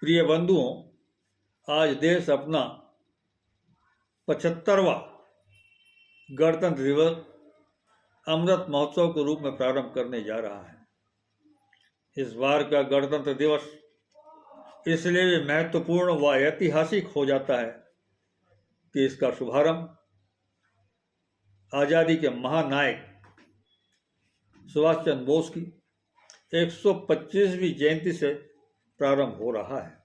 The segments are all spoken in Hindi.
प्रिय बंधुओं, आज देश अपना 75वां गणतंत्र दिवस अमृत महोत्सव के रूप में प्रारंभ करने जा रहा है। इस बार का गणतंत्र दिवस इसलिए भी महत्वपूर्ण व ऐतिहासिक हो जाता है कि इसका शुभारंभ आज़ादी के महानायक सुभाष चंद्र बोस की 125वीं जयंती से प्रारंभ हो रहा है।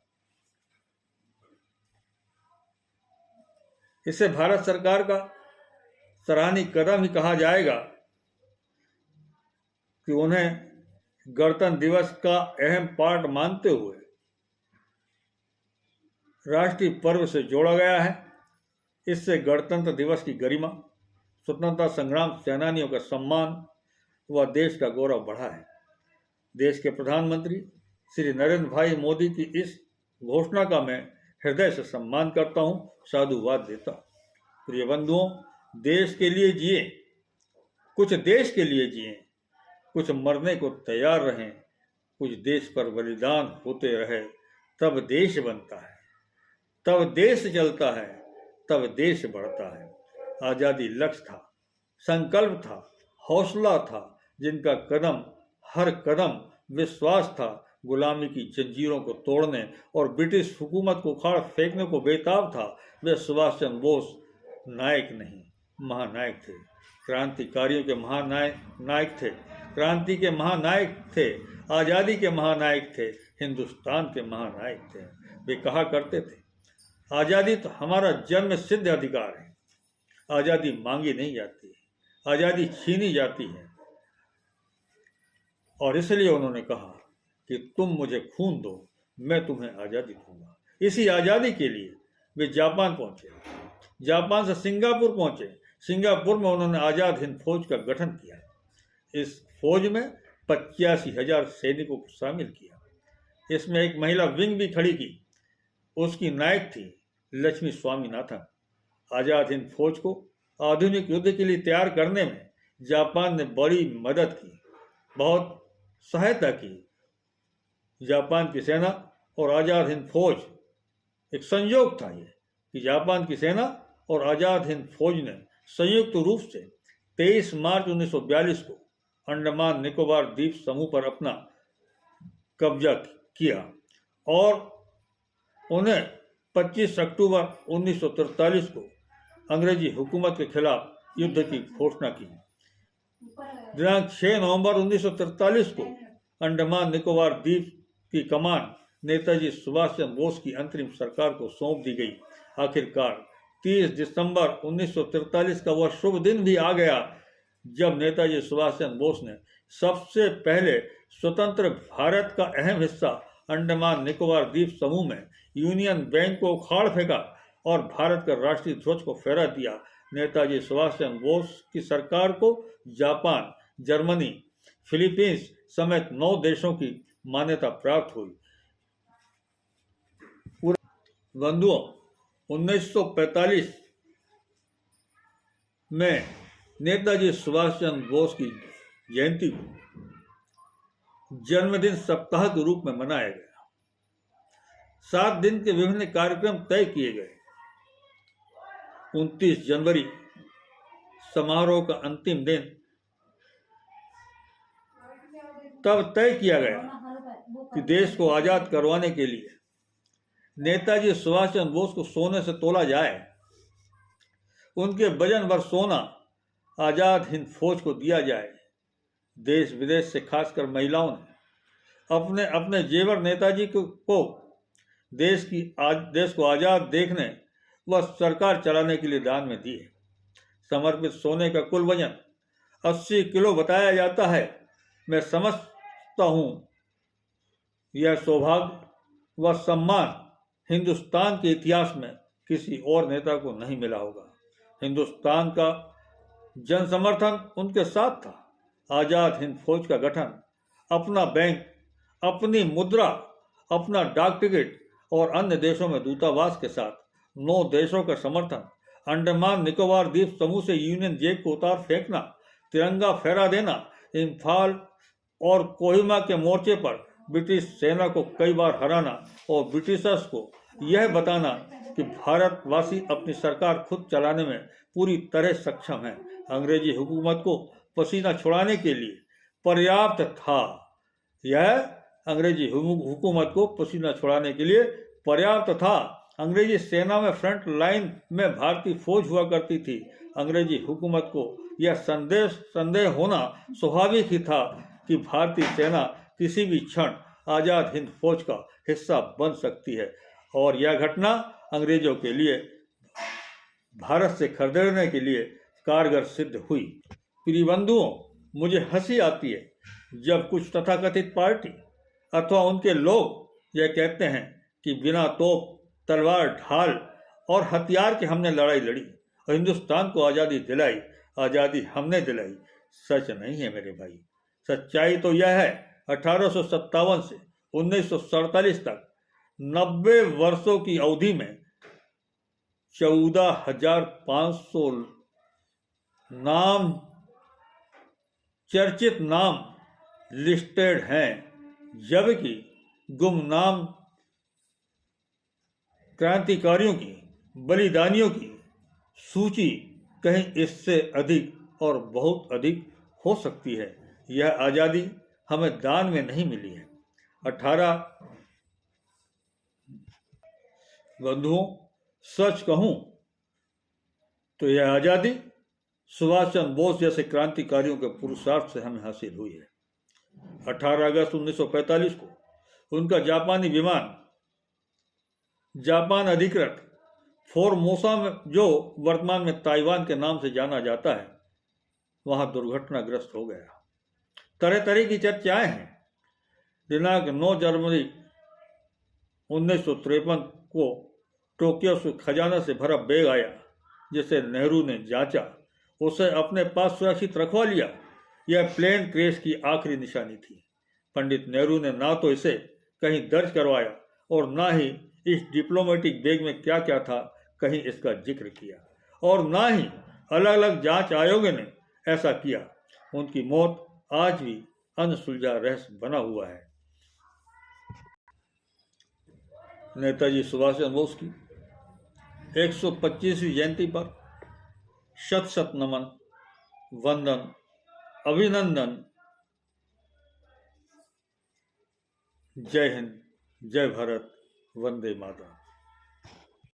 इसे भारत सरकार का सराहनीय कदम ही कहा जाएगा कि उन्हें गणतंत्र दिवस का अहम पार्ट मानते हुए राष्ट्रीय पर्व से जोड़ा गया है। इससे गणतंत्र दिवस की गरिमा, स्वतंत्रता संग्राम सेनानियों का सम्मान व देश का गौरव बढ़ा है। देश के प्रधानमंत्री श्री नरेंद्र भाई मोदी की इस घोषणा का मैं हृदय से सम्मान करता हूं, साधुवाद देता हूं। प्रिय बंधुओं, देश के लिए जिए, कुछ देश के लिए जिए, कुछ मरने को तैयार रहें, कुछ देश पर बलिदान होते रहे, तब देश बनता है, तब देश चलता है, तब देश बढ़ता है। आज़ादी लक्ष्य था, संकल्प था, हौसला था, जिनका कदम हर कदम विश्वास था, गुलामी की जंजीरों को तोड़ने और ब्रिटिश हुकूमत को उखाड़ फेंकने को बेताब था। वे सुभाष चंद्र बोस नायक नहीं, महानायक थे। क्रांतिकारियों के महानायक थे, क्रांति के महानायक थे, आज़ादी के महानायक थे, हिंदुस्तान के महानायक थे। वे कहा करते थे, आज़ादी तो हमारा जन्म सिद्ध अधिकार है, आज़ादी मांगी नहीं जाती, आज़ादी छीनी जाती है। और इसलिए उन्होंने कहा कि तुम मुझे खून दो, मैं तुम्हें आज़ादी दूंगा। इसी आज़ादी के लिए वे जापान पहुंचे, जापान से सिंगापुर पहुंचे। सिंगापुर में उन्होंने आज़ाद हिंद फौज का गठन किया। इस फौज में 85,000 सैनिकों को शामिल किया। इसमें एक महिला विंग भी खड़ी की, उसकी नायक थी लक्ष्मी स्वामीनाथन। आज़ाद हिंद फौज को आधुनिक युद्ध के लिए तैयार करने में जापान ने बड़ी मदद की, बहुत सहायता की। जापान की सेना और आज़ाद हिंद फौज एक संयोग था ये कि जापान की सेना और आज़ाद हिंद फौज ने संयुक्त रूप से 23 मार्च 1942 को अंडमान निकोबार द्वीप समूह पर अपना कब्जा किया और उन्हें 25 अक्टूबर 1943 को अंग्रेजी हुकूमत के खिलाफ युद्ध की घोषणा की। दिनांक 6 नवंबर 1943 को अंडमान निकोबार द्वीप की कमान नेताजी सुभाष चंद्र बोस की अंतरिम सरकार को सौंप दी गई। आखिरकार 30 दिसंबर 1943 का वह शुभ दिन भी आ गया जब नेताजी सुभाष चंद्र बोस ने सबसे पहले स्वतंत्र भारत का अहम हिस्सा अंडमान निकोबार द्वीप समूह में यूनियन बैंक को उखाड़ फेंका और भारत का राष्ट्रीय ध्वज को फहरा दिया। नेताजी सुभाष चंद्र बोस की सरकार को जापान, जर्मनी, फिलीपींस समेत 9 देशों की मान्यता प्राप्त हुई। बंधुओं, 1945 में नेताजी सुभाष चंद्र बोस की जयंती को जन्मदिन सप्ताह के रूप में मनाया गया। 7 दिन के विभिन्न कार्यक्रम तय किए गए। 29 जनवरी समारोह का अंतिम दिन तब तय किया गया कि देश को आज़ाद करवाने के लिए नेताजी सुभाष चंद्र बोस को सोने से तोला जाए। उनके वजन भर सोना आज़ाद हिंद फौज को दिया जाए। देश विदेश से खासकर महिलाओं ने अपने अपने जेवर नेताजी को देश को आज़ाद देखने व सरकार चलाने के लिए दान में दिए। समर्पित सोने का कुल वजन 80 किलो बताया जाता है। मैं समझता हूँ यह सौभाग्य व सम्मान हिंदुस्तान के इतिहास में किसी और नेता को नहीं मिला होगा। हिंदुस्तान का जन समर्थन उनके साथ था। आज़ाद हिंद फौज का गठन, अपना बैंक, अपनी मुद्रा, अपना डाक टिकट और अन्य देशों में दूतावास के साथ 9 देशों का समर्थन, अंडमान निकोबार द्वीप समूह से यूनियन जैक को उतार फेंकना, तिरंगा फहरा देना, इम्फाल और कोहिमा के मोर्चे पर ब्रिटिश सेना को कई बार हराना और ब्रिटिशर्स को यह बताना कि भारतवासी अपनी सरकार खुद चलाने में पूरी तरह सक्षम हैं, अंग्रेजी हुकूमत को पसीना छुड़ाने के लिए पर्याप्त था। यह अंग्रेजी हुकूमत को पसीना छुड़ाने के लिए पर्याप्त था। अंग्रेजी सेना में फ्रंट लाइन में भारतीय फौज हुआ करती थी। अंग्रेजी हुकूमत को यह संदेह होना स्वाभाविक ही था कि भारतीय सेना किसी भी क्षण आज़ाद हिंद फौज का हिस्सा बन सकती है, और यह घटना अंग्रेजों के लिए भारत से खदेड़ने के लिए कारगर सिद्ध हुई। प्रिय बंधुओं, मुझे हंसी आती है जब कुछ तथाकथित पार्टी अथवा उनके लोग यह कहते हैं कि बिना तोप, तलवार, ढाल और हथियार के हमने लड़ाई लड़ी और हिंदुस्तान को आज़ादी दिलाई, आज़ादी हमने दिलाई। सच नहीं है मेरे भाई। सच्चाई तो यह है 1857 से 1947 तक 90 वर्षों की अवधि में 14,500 नाम, चर्चित नाम लिस्टेड हैं, जबकि गुमनाम क्रांतिकारियों की, बलिदानियों की सूची कहीं इससे अधिक और बहुत अधिक हो सकती है। यह आज़ादी हमें दान में नहीं मिली है। 18 बंधुओं, सच कहूं तो यह आज़ादी सुभाष चंद्र बोस जैसे क्रांतिकारियों के पुरुषार्थ से हमें हासिल हुई है। 18 अगस्त 1945 को उनका जापानी विमान जापान अधिकृत फोर्मोसा में, जो वर्तमान में ताइवान के नाम से जाना जाता है, वहां दुर्घटनाग्रस्त हो गया। तरह तरह की चर्चाएं हैं। दिनांक 9 जनवरी 1953 को टोक्यो से खजाना से भरा बैग आया, जिसे नेहरू ने जांचा, उसे अपने पास सुरक्षित रखवा लिया। यह प्लेन क्रैश की आखिरी निशानी थी। पंडित नेहरू ने ना तो इसे कहीं दर्ज करवाया और ना ही इस डिप्लोमेटिक बैग में क्या क्या था कहीं इसका जिक्र किया, और ना ही अलग अलग जांच आयोगों ने ऐसा किया। उनकी मौत आज भी अनसुलझा रहस्य बना हुआ है। नेताजी सुभाष चंद्र बोस की 125वीं जयंती पर शत शत नमन, वंदन, अभिनंदन। जय हिंद, जय भारत, वंदे मातरम।